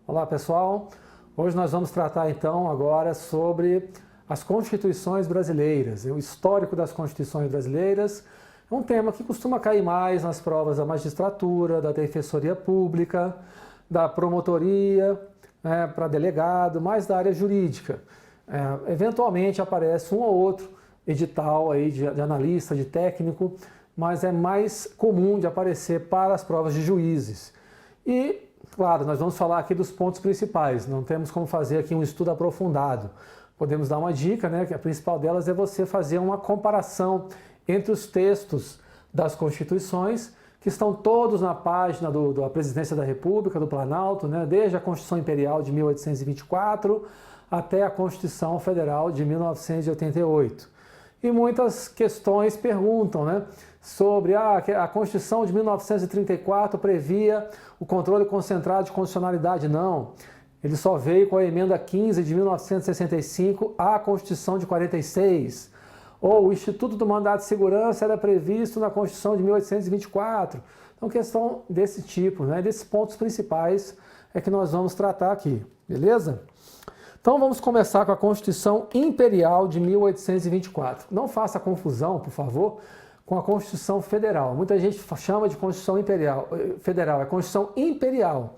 Olá pessoal, hoje nós vamos tratar então agora sobre as constituições brasileiras, o histórico das constituições brasileiras. É um tema que costuma cair mais nas provas da magistratura, da defensoria pública, da promotoria, para delegado, mais da área jurídica. Eventualmente aparece um ou outro edital aí de analista, de técnico, mas é mais comum de aparecer para as provas de juízes. E claro, nós vamos falar aqui dos pontos principais, não temos como fazer aqui um estudo aprofundado. Podemos dar uma dica, que a principal delas é você fazer uma comparação entre os textos das constituições, que estão todos na página da Presidência da República, do Planalto, desde a Constituição Imperial de 1824 até a Constituição Federal de 1988. E muitas questões perguntam, sobre a Constituição de 1934 previa o controle concentrado de constitucionalidade. Não, ele só veio com a emenda 15 de 1965 à Constituição de 46. Ou o Instituto do Mandado de Segurança era previsto na Constituição de 1824. Então, questão desse tipo, desses pontos principais é que nós vamos tratar aqui, beleza? Então, vamos começar com a Constituição Imperial de 1824. Não faça confusão, por favor, com a Constituição Federal. Muita gente chama de Constituição Federal, é Constituição Imperial.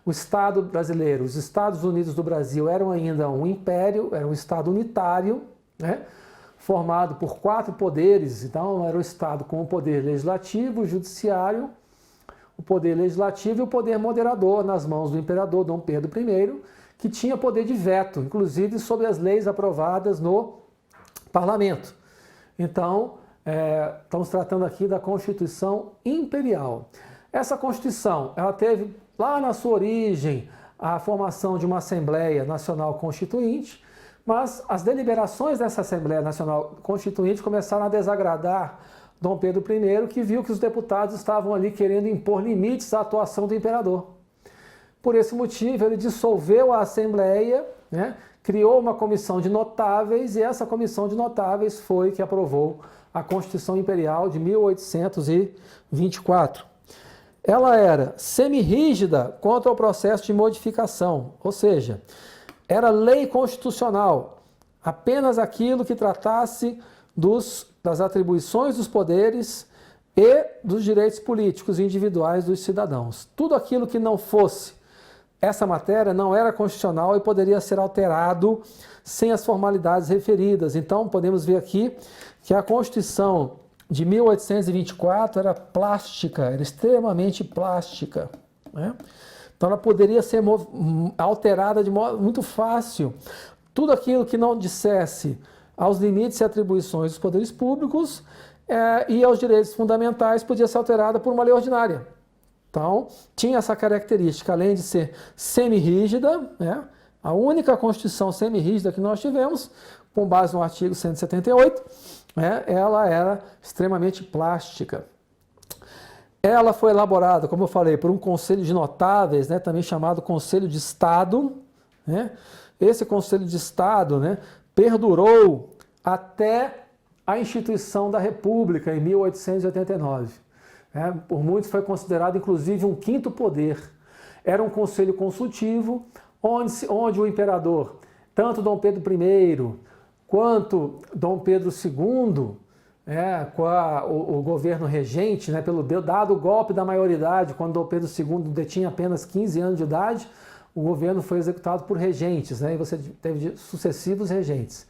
O Estado brasileiro, os Estados Unidos do Brasil eram ainda um império, era um Estado unitário, formado por 4 poderes. Então, era o Estado com o poder legislativo, o judiciário, o poder legislativo e o poder moderador nas mãos do imperador Dom Pedro I, que tinha poder de veto, inclusive sobre as leis aprovadas no parlamento. Então, estamos tratando aqui da Constituição Imperial. Essa Constituição, ela teve lá na sua origem a formação de uma Assembleia Nacional Constituinte, mas as deliberações dessa Assembleia Nacional Constituinte começaram a desagradar Dom Pedro I, que viu que os deputados estavam ali querendo impor limites à atuação do imperador. Por esse motivo, ele dissolveu a Assembleia, criou uma comissão de notáveis, e essa comissão de notáveis foi que aprovou a Constituição Imperial de 1824. Ela era semirrígida quanto ao processo de modificação, ou seja, era lei constitucional, apenas aquilo que tratasse das atribuições dos poderes e dos direitos políticos individuais dos cidadãos. Tudo aquilo que não fosse essa matéria não era constitucional e poderia ser alterado sem as formalidades referidas. Então, podemos ver aqui que a Constituição de 1824 era plástica, era extremamente plástica. Então, ela poderia ser alterada de modo muito fácil. Tudo aquilo que não dissesse aos limites e atribuições dos poderes públicos e aos direitos fundamentais podia ser alterada por uma lei ordinária. Então, tinha essa característica, além de ser semirrígida, a única Constituição semirrígida que nós tivemos, com base no artigo 178, ela era extremamente plástica. Ela foi elaborada, como eu falei, por um conselho de notáveis, também chamado Conselho de Estado. Esse Conselho de Estado perdurou até a instituição da República, em 1889. Por muitos foi considerado, inclusive, um quinto poder. Era um conselho consultivo, onde o imperador, tanto Dom Pedro I quanto Dom Pedro II, com o governo regente, dado o golpe da maioridade, quando Dom Pedro II detinha apenas 15 anos de idade, o governo foi executado por regentes, e você teve sucessivos regentes.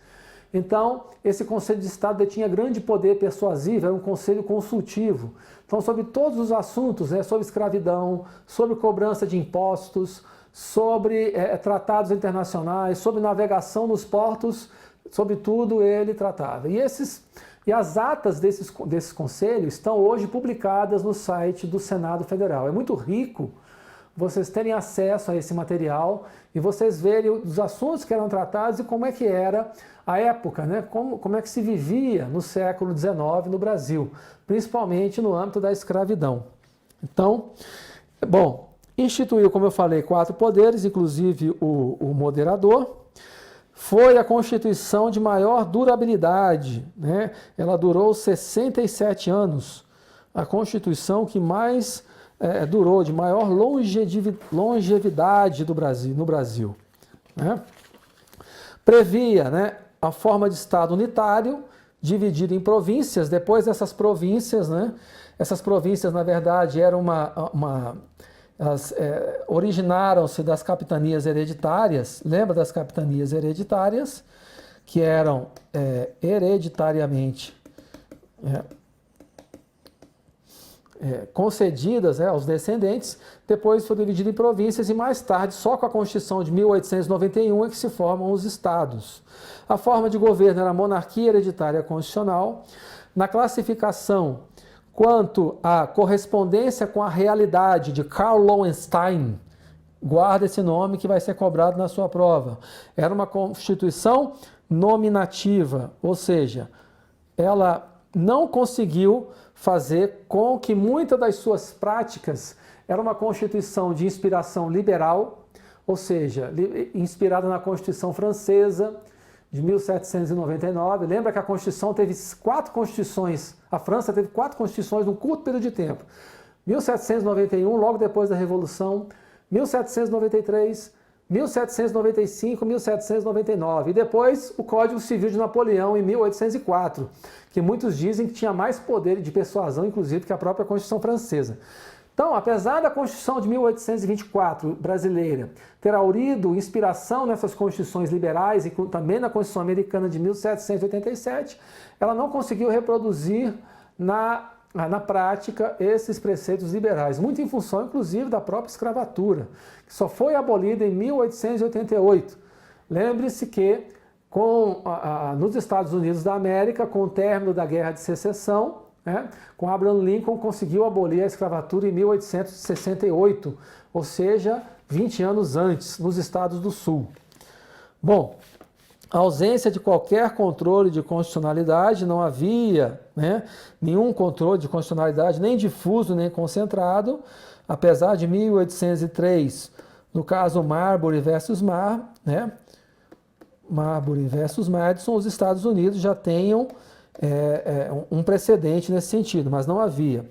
Então, esse Conselho de Estado detinha grande poder persuasivo, era um conselho consultivo. Então, sobre todos os assuntos, sobre escravidão, sobre cobrança de impostos, sobre tratados internacionais, sobre navegação nos portos, sobre tudo ele tratava. E as atas desses conselhos estão hoje publicadas no site do Senado Federal. É muito rico vocês terem acesso a esse material e vocês verem os assuntos que eram tratados e como é que era a época, como é que se vivia no século XIX no Brasil, principalmente no âmbito da escravidão. Então, instituiu, como eu falei, 4 poderes, inclusive o moderador, foi a Constituição de maior durabilidade, né? Ela durou 67 anos. A Constituição que mais durou, de maior longevidade no Brasil. Né? Previa, né, a forma de Estado unitário, dividido em províncias. Depois dessas províncias, né, essas províncias, na verdade, eram originaram-se das capitanias hereditárias. Lembra das capitanias hereditárias? Que eram hereditariamente concedidas aos descendentes. Depois foi dividido em províncias e mais tarde, só com a Constituição de 1891 é que se formam os estados. A forma de governo era a monarquia hereditária constitucional. Na classificação quanto à correspondência com a realidade de Karl Lowenstein, guarda esse nome que vai ser cobrado na sua prova, era uma Constituição nominativa, ou seja, ela não conseguiu fazer com que muitas das suas práticas era uma Constituição de inspiração liberal, ou seja, inspirada na Constituição Francesa de 1799. Lembra que a Constituição teve 4 constituições, a França teve 4 constituições num curto período de tempo. 1791, logo depois da Revolução, 1793, 1795, 1799 e depois o Código Civil de Napoleão em 1804, que muitos dizem que tinha mais poder de persuasão, inclusive, que a própria Constituição Francesa. Então, apesar da Constituição de 1824 brasileira ter haurido inspiração nessas constituições liberais e também na Constituição Americana de 1787, ela não conseguiu reproduzir na prática esses preceitos liberais, muito em função, inclusive, da própria escravatura, que só foi abolida em 1888. Lembre-se que nos Estados Unidos da América, com o término da Guerra de Secessão, com Abraham Lincoln, conseguiu abolir a escravatura em 1868, ou seja, 20 anos antes, nos Estados do Sul. Bom, a ausência de qualquer controle de constitucionalidade, não havia nenhum controle de constitucionalidade, nem difuso, nem concentrado, apesar de 1803, no caso Marbury versus Madison, os Estados Unidos já tenham um precedente nesse sentido, mas não havia.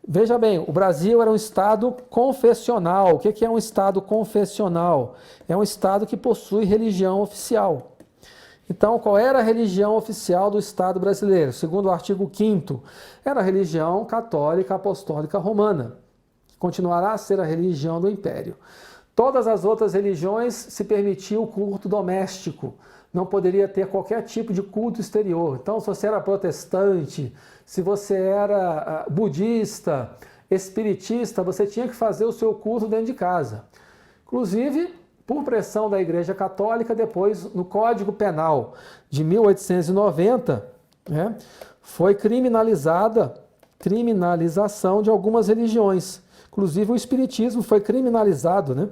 Veja bem, o Brasil era um Estado confessional. O que é um Estado confessional? É um Estado que possui religião oficial. Então, qual era a religião oficial do Estado brasileiro? Segundo o artigo 5º, era a religião católica apostólica romana, que continuará a ser a religião do Império. Todas as outras religiões se permitia o culto doméstico, não poderia ter qualquer tipo de culto exterior. Então, se você era protestante, se você era budista, espiritista, você tinha que fazer o seu culto dentro de casa. Inclusive, por pressão da Igreja Católica, depois, no Código Penal de 1890, foi criminalização de algumas religiões. Inclusive, o espiritismo foi criminalizado,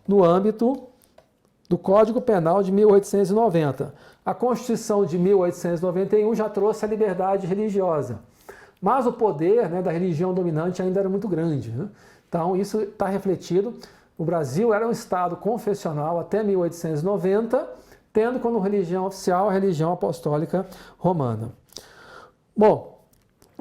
no âmbito do Código Penal de 1890. A Constituição de 1891 já trouxe a liberdade religiosa, mas o poder da religião dominante ainda era muito grande. Então, isso está refletido. O Brasil era um Estado confessional até 1890, tendo como religião oficial a religião apostólica romana. Bom,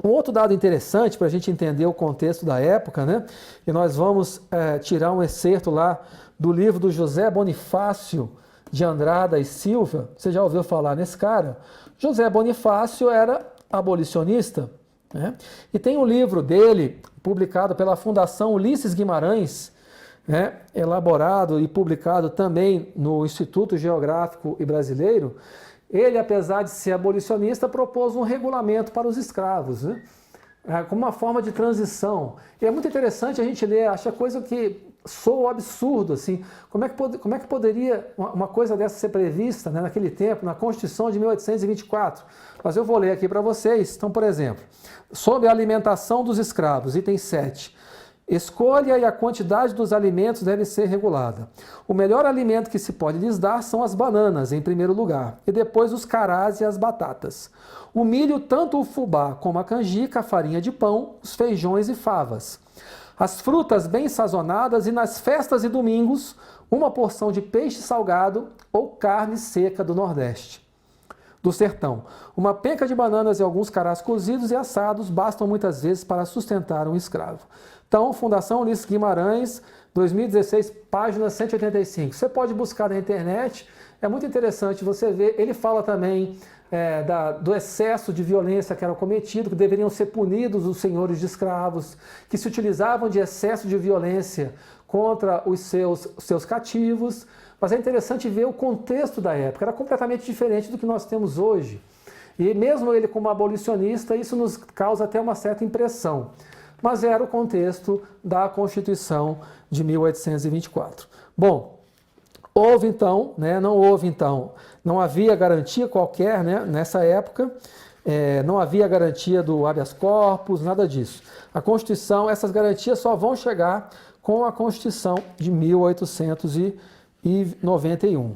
um outro dado interessante para a gente entender o contexto da época, e nós vamos tirar um excerto lá do livro do José Bonifácio de Andrada e Silva. Você já ouviu falar nesse cara? José Bonifácio era abolicionista, e tem um livro dele, publicado pela Fundação Ulisses Guimarães, elaborado e publicado também no Instituto Geográfico e Brasileiro. Ele, apesar de ser abolicionista, propôs um regulamento para os escravos, como uma forma de transição. E é muito interessante a gente ler, acha coisa que soa absurdo, assim. Como é que poderia uma coisa dessa ser prevista naquele tempo, na Constituição de 1824? Mas eu vou ler aqui para vocês. Então, por exemplo, sobre a alimentação dos escravos, item 7. Escolha e a quantidade dos alimentos deve ser regulada. O melhor alimento que se pode lhes dar são as bananas, em primeiro lugar, e depois os carás e as batatas. O milho, tanto o fubá como a canjica, a farinha de pão, os feijões e favas. As frutas bem sazonadas e nas festas e domingos, uma porção de peixe salgado ou carne seca do Nordeste, do sertão. Uma penca de bananas e alguns carás cozidos e assados bastam muitas vezes para sustentar um escravo. Então, Fundação Ulisses Guimarães, 2016, página 185. Você pode buscar na internet, é muito interessante você ver. Ele fala também do excesso de violência que era cometido, que deveriam ser punidos os senhores de escravos, que se utilizavam de excesso de violência contra os seus cativos. Mas é interessante ver o contexto da época, era completamente diferente do que nós temos hoje. E mesmo ele como abolicionista, isso nos causa até uma certa impressão. Mas era o contexto da Constituição de 1824. Bom, houve então, não havia garantia qualquer, nessa época, não havia garantia do habeas corpus, nada disso. A Constituição, essas garantias só vão chegar com a Constituição de 1891.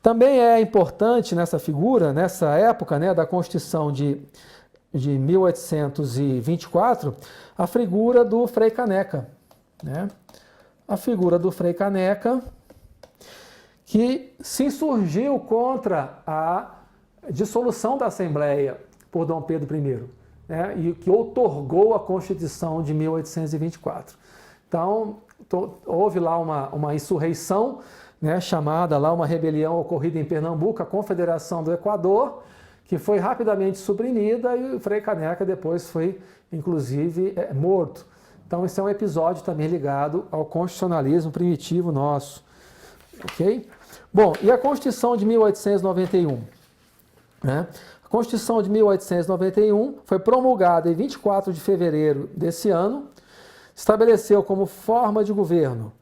Também é importante nessa figura, nessa época, da Constituição de 1824, a figura do Frei Caneca. A figura do Frei Caneca, que se insurgiu contra a dissolução da Assembleia por Dom Pedro I, e que outorgou a Constituição de 1824. Então, houve lá uma insurreição, chamada lá uma rebelião ocorrida em Pernambuco, a Confederação do Equador, que foi rapidamente suprimida e o Frei Caneca depois foi, inclusive, morto. Então, esse é um episódio também ligado ao constitucionalismo primitivo nosso. Ok? Bom, e a Constituição de 1891? A Constituição de 1891 foi promulgada em 24 de fevereiro desse ano, estabeleceu como forma de governo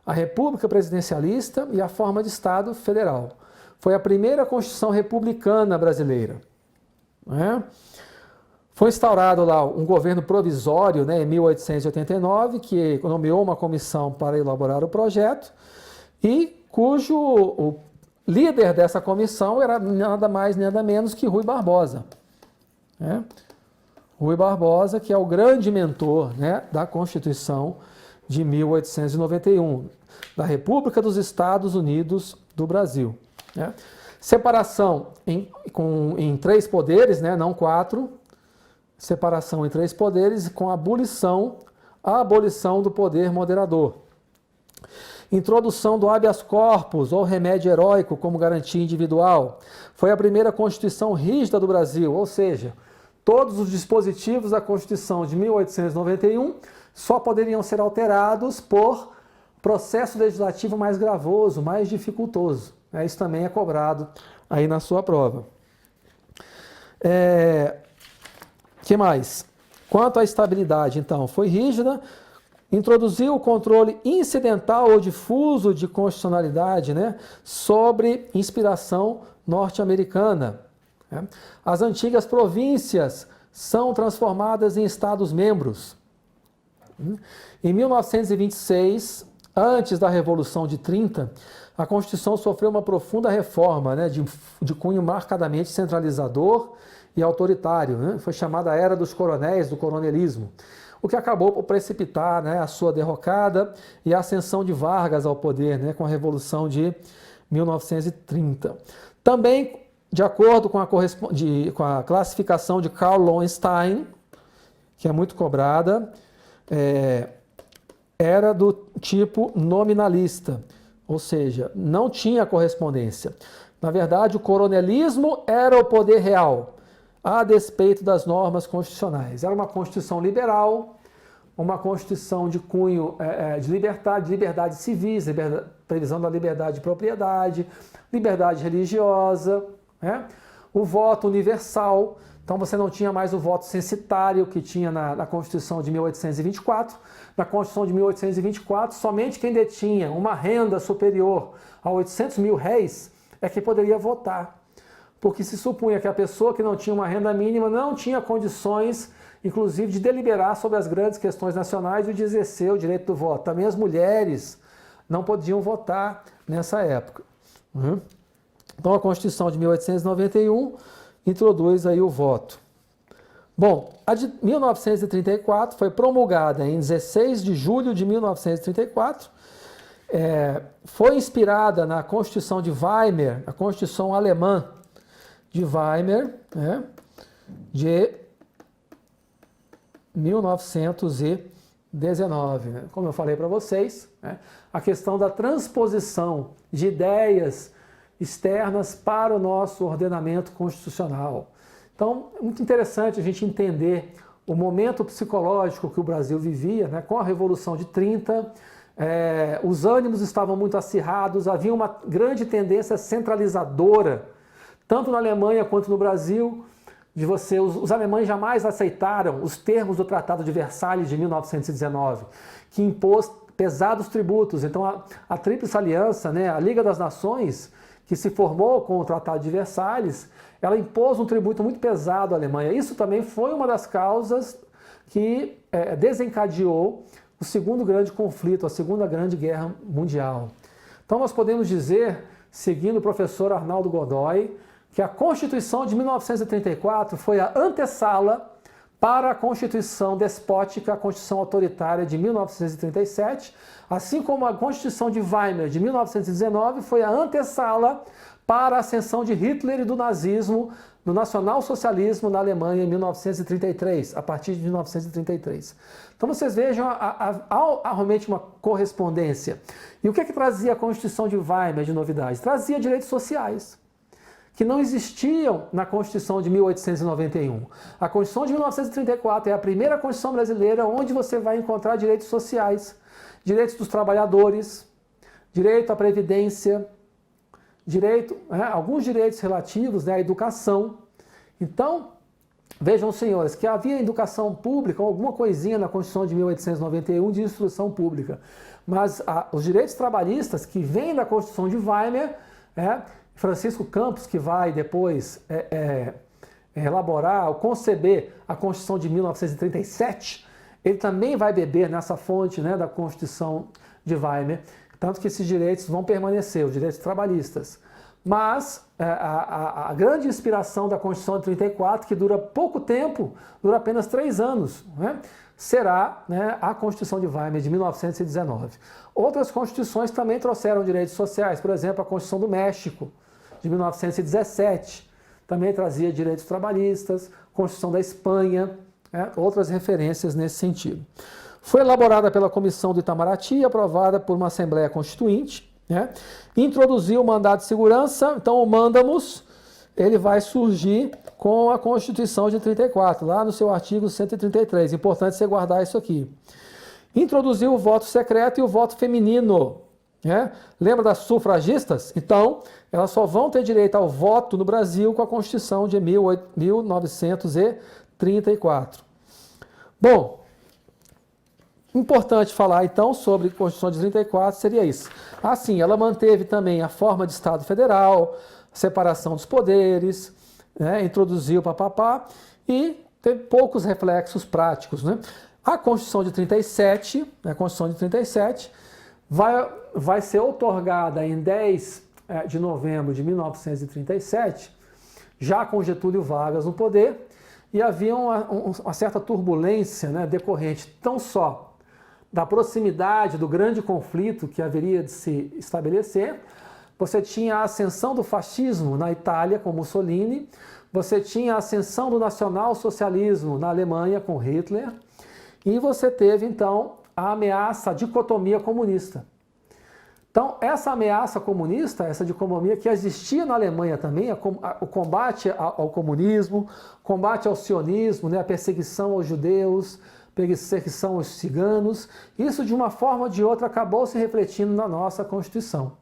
a República Presidencialista e a forma de Estado Federal. Foi a primeira Constituição republicana brasileira. Foi instaurado lá um governo provisório, em 1889, que nomeou uma comissão para elaborar o projeto e o líder dessa comissão era nada mais, nada menos que Rui Barbosa. Rui Barbosa, que é o grande mentor da Constituição de 1891, da República dos Estados Unidos do Brasil. Separação em 3 poderes, não 4, separação em 3 poderes com a abolição do poder moderador. Introdução do habeas corpus ou remédio heróico como garantia individual. Foi a primeira Constituição rígida do Brasil, ou seja, todos os dispositivos da Constituição de 1891 só poderiam ser alterados por processo legislativo mais gravoso, mais dificultoso. Isso também é cobrado aí na sua prova. Que mais? Quanto à estabilidade, então, foi rígida, introduziu o controle incidental ou difuso de constitucionalidade sobre inspiração norte-americana. As antigas províncias são transformadas em Estados-membros. Em 1926, antes da Revolução de 30, a Constituição sofreu uma profunda reforma de cunho marcadamente centralizador e autoritário. Foi chamada a Era dos Coronéis, do coronelismo, o que acabou por precipitar a sua derrocada e a ascensão de Vargas ao poder com a Revolução de 1930. Também, de acordo com a classificação de Karl Lowenstein, que é muito cobrada, era do tipo nominalista, ou seja, não tinha correspondência. Na verdade, o coronelismo era o poder real, a despeito das normas constitucionais. Era uma Constituição liberal, uma Constituição de cunho de liberdades civis, previsão da liberdade de propriedade, liberdade religiosa, o voto universal. Então você não tinha mais o voto censitário que tinha na Constituição de 1824. Na Constituição de 1824, somente quem detinha uma renda superior a 800 mil réis é que poderia votar. Porque se supunha que a pessoa que não tinha uma renda mínima não tinha condições, inclusive, de deliberar sobre as grandes questões nacionais e de exercer o direito do voto. Também as mulheres não podiam votar nessa época. Então a Constituição de 1891 introduz aí o voto. Bom, a de 1934 foi promulgada em 16 de julho de 1934 foi inspirada na Constituição de Weimar, a Constituição alemã de Weimar, né, de 1919. Né? Como eu falei para vocês, né, a questão da transposição de ideias externas para o nosso ordenamento constitucional. Então, é muito interessante a gente entender o momento psicológico que o Brasil vivia, né, com a Revolução de 30, os ânimos estavam muito acirrados, havia uma grande tendência centralizadora, tanto na Alemanha quanto no Brasil, os alemães jamais aceitaram os termos do Tratado de Versalhes de 1919, que impôs pesados tributos. Então, a Tríplice Aliança, né, a Liga das Nações, que se formou com o Tratado de Versalhes, ela impôs um tributo muito pesado à Alemanha. Isso também foi uma das causas que desencadeou o segundo grande conflito, a Segunda Grande Guerra Mundial. Então nós podemos dizer, seguindo o professor Arnaldo Godoy, que a Constituição de 1934 foi a antessala para a Constituição despótica, a Constituição autoritária de 1937, assim como a Constituição de Weimar de 1919 foi a antessala para a ascensão de Hitler e do nazismo, do nacionalsocialismo na Alemanha em 1933, a partir de 1933. Então vocês vejam realmente uma correspondência. E o que trazia a Constituição de Weimar de novidade? Trazia direitos sociais, que não existiam na Constituição de 1891. A Constituição de 1934 é a primeira Constituição brasileira onde você vai encontrar direitos sociais, direitos dos trabalhadores, direito à previdência, alguns direitos relativos, à educação. Então, vejam, senhores, que havia educação pública, alguma coisinha na Constituição de 1891 de instrução pública. Mas os direitos trabalhistas que vêm da Constituição de Weimar, Francisco Campos, que vai depois elaborar ou conceber a Constituição de 1937, ele também vai beber nessa fonte, da Constituição de Weimar, tanto que esses direitos vão permanecer, os direitos trabalhistas. Mas a grande inspiração da Constituição de 34, que dura pouco tempo, dura apenas 3 anos, será a Constituição de Weimar de 1919. Outras constituições também trouxeram direitos sociais, por exemplo, a Constituição do México, de 1917, também trazia direitos trabalhistas, Constituição da Espanha, outras referências nesse sentido. Foi elaborada pela Comissão do Itamaraty e aprovada por uma Assembleia Constituinte. Introduziu o mandado de segurança, então o mandamus, ele vai surgir com a Constituição de 34, lá no seu artigo 133. Importante você guardar isso aqui. Introduziu o voto secreto e o voto feminino. Lembra das sufragistas? Então, elas só vão ter direito ao voto no Brasil com a Constituição de 1934. Bom, importante falar então sobre a Constituição de 34 seria isso. Assim, ela manteve também a forma de Estado Federal, separação dos poderes, introduziu e teve poucos reflexos práticos. A Constituição de 37, vai ser outorgada em 10 de novembro de 1937, já com Getúlio Vargas no poder, e havia uma certa turbulência decorrente tão só da proximidade do grande conflito que haveria de se estabelecer. Você tinha a ascensão do fascismo na Itália com Mussolini, você tinha a ascensão do nacionalsocialismo na Alemanha com Hitler, e você teve então a ameaça, a dicotomia comunista. Então, essa ameaça comunista, essa dicotomia que existia na Alemanha também, o combate ao comunismo, combate ao sionismo, a perseguição aos judeus, perseguição aos ciganos, isso de uma forma ou de outra acabou se refletindo na nossa Constituição,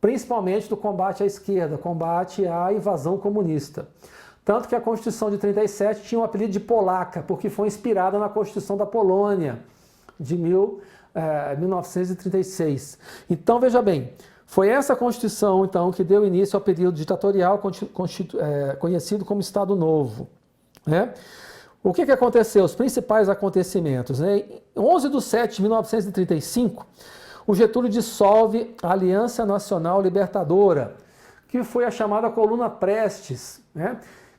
principalmente do combate à esquerda, combate à invasão comunista. Tanto que a Constituição de 37 tinha o apelido de polaca, porque foi inspirada na Constituição da Polônia, de 1936. Então, veja bem, foi essa Constituição então, que deu início ao período ditatorial conhecido como Estado Novo. O que aconteceu? Os principais acontecimentos. Em 11 de setembro de 1935, o Getúlio dissolve a Aliança Nacional Libertadora, que foi a chamada Coluna Prestes.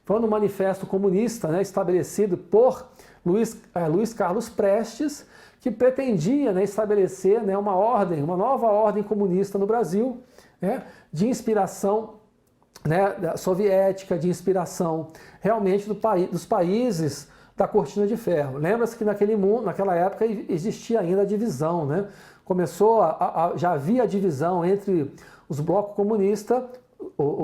foi no Manifesto Comunista, né, estabelecido por Luiz Carlos Prestes, que pretendia, né, estabelecer, né, uma nova ordem comunista no Brasil, né, de inspiração, né, soviética, de inspiração realmente dos países da Cortina de Ferro. Lembra-se que naquela época existia ainda a divisão, né? Já havia a divisão entre os blocos comunistas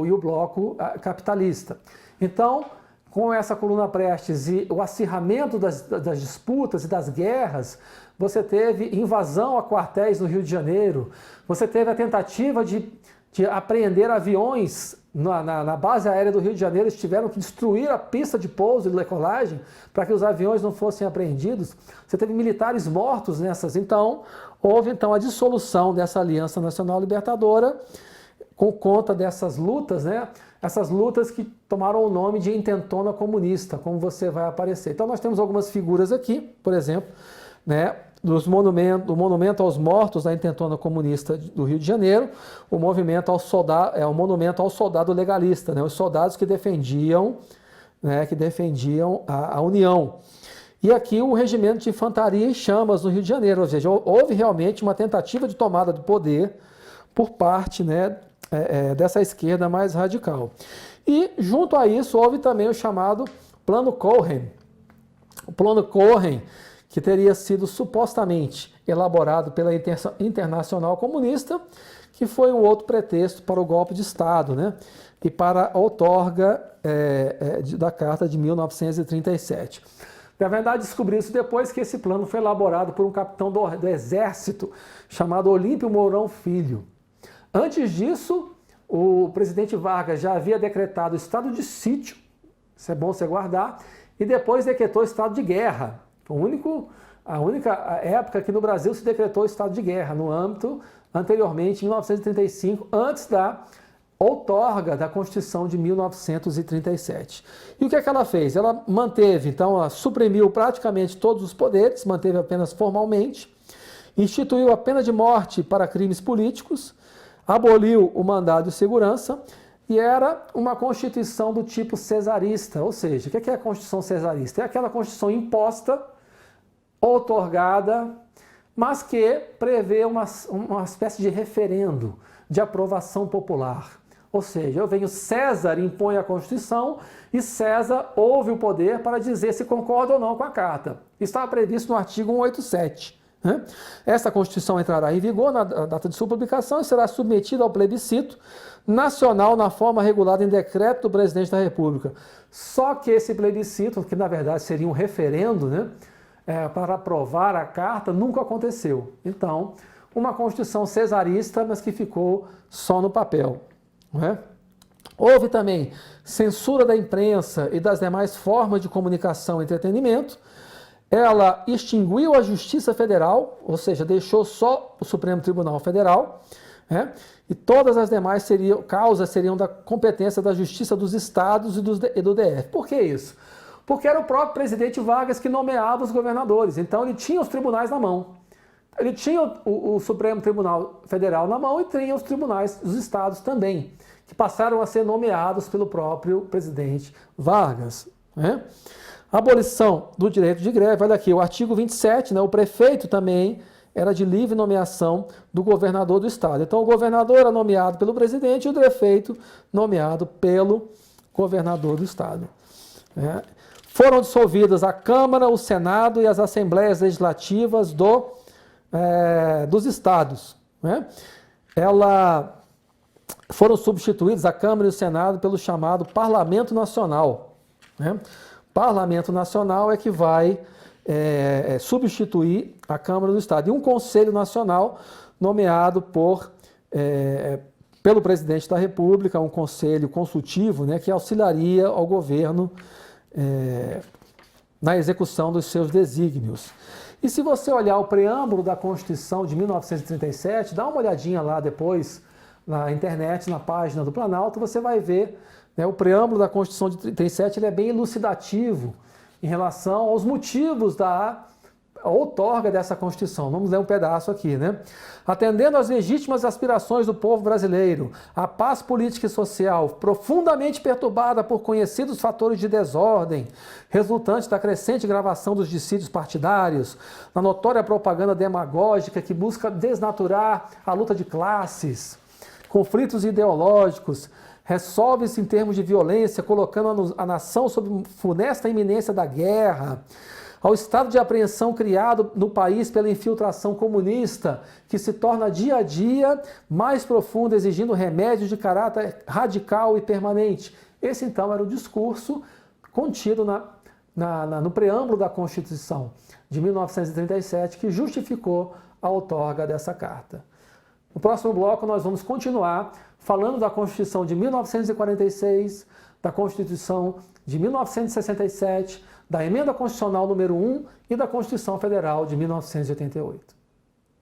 e o bloco capitalista. Então, com essa coluna Prestes e o acirramento das disputas e das guerras, você teve invasão a quartéis no Rio de Janeiro, você teve a tentativa de apreender aviões na base aérea do Rio de Janeiro. Eles tiveram que destruir a pista de pouso e de decolagem para que os aviões não fossem apreendidos. Você teve militares mortos nessas. Então, houve a dissolução dessa Aliança Nacional Libertadora com conta dessas lutas, né? Essas lutas que tomaram o nome de intentona comunista, como você vai aparecer. Então, nós temos algumas figuras aqui, por exemplo, né? Do monumento aos mortos da intentona comunista do Rio de Janeiro, o monumento ao soldado legalista, né, os soldados que defendiam, né, a União. E aqui o regimento de infantaria em chamas no Rio de Janeiro, ou seja, houve realmente uma tentativa de tomada de poder por parte, né, dessa esquerda mais radical. E junto a isso houve também o chamado Plano Cohen. O Plano Cohen, que teria sido supostamente elaborado pela Internacional Comunista, que foi um outro pretexto para o golpe de Estado, né? E para a outorga da Carta de 1937. Na verdade, descobri-se depois que esse plano foi elaborado por um capitão do Exército chamado Olímpio Mourão Filho. Antes disso, o presidente Vargas já havia decretado o estado de sítio, isso é bom você guardar, e depois decretou o estado de guerra. A única época que no Brasil se decretou o estado de guerra, no âmbito, anteriormente, em 1935, antes da outorga da Constituição de 1937. E o que é que ela fez? Ela manteve, então, ela suprimiu praticamente todos os poderes, manteve apenas formalmente, instituiu a pena de morte para crimes políticos, aboliu o mandado de segurança, e era uma constituição do tipo cesarista. Ou seja, o que é a Constituição cesarista? É aquela Constituição imposta, outorgada, mas que prevê uma espécie de referendo, de aprovação popular. Ou seja, César impõe a Constituição e César ouve o poder para dizer se concorda ou não com a Carta. Estava previsto no artigo 187. Né? Essa Constituição entrará em vigor na data de sua publicação e será submetida ao plebiscito nacional na forma regulada em decreto do presidente da República. Só que esse plebiscito, que na verdade seria um referendo, né? Para aprovar a Carta, nunca aconteceu. Então, uma Constituição cesarista, mas que ficou só no papel. Não é? Houve também censura da imprensa e das demais formas de comunicação e entretenimento. Ela extinguiu a Justiça Federal, ou seja, deixou só o Supremo Tribunal Federal, né? E todas as demais causas seriam da competência da Justiça dos Estados e do DF. Por que isso? Porque era o próprio presidente Vargas que nomeava os governadores. Então ele tinha os tribunais na mão. Ele tinha o Supremo Tribunal Federal na mão e tinha os tribunais dos estados também, que passaram a ser nomeados pelo próprio presidente Vargas. Né? Abolição do direito de greve. Olha aqui, o artigo 27, né, o prefeito também era de livre nomeação do governador do estado. Então o governador era nomeado pelo presidente e o prefeito nomeado pelo governador do estado. Né? Foram dissolvidas a Câmara, o Senado e as Assembleias Legislativas dos estados. Né? Foram substituídos a Câmara e o Senado pelo chamado Parlamento Nacional. Né? Parlamento Nacional é que vai substituir a Câmara do Estado. E um Conselho Nacional nomeado pelo presidente da República, um conselho consultivo, né, que auxiliaria ao governo na execução dos seus desígnios. E se você olhar o preâmbulo da Constituição de 1937, dá uma olhadinha lá depois na internet, na página do Planalto, você vai ver, né, o preâmbulo da Constituição de 37, ele é bem elucidativo em relação aos motivos outorga dessa Constituição. Vamos ler um pedaço aqui, né? Atendendo às legítimas aspirações do povo brasileiro, a paz política e social, profundamente perturbada por conhecidos fatores de desordem, resultantes da crescente gravação dos dissídios partidários, na notória propaganda demagógica que busca desnaturar a luta de classes, conflitos ideológicos, resolve-se em termos de violência, colocando a nação sob funesta iminência da guerra, ao estado de apreensão criado no país pela infiltração comunista, que se torna dia a dia mais profunda, exigindo remédios de caráter radical e permanente. Esse, então, era o discurso contido no preâmbulo da Constituição de 1937, que justificou a outorga dessa carta. No próximo bloco, nós vamos continuar falando da Constituição de 1946, da Constituição de 1967, da Emenda Constitucional número 1 e da Constituição Federal de 1988.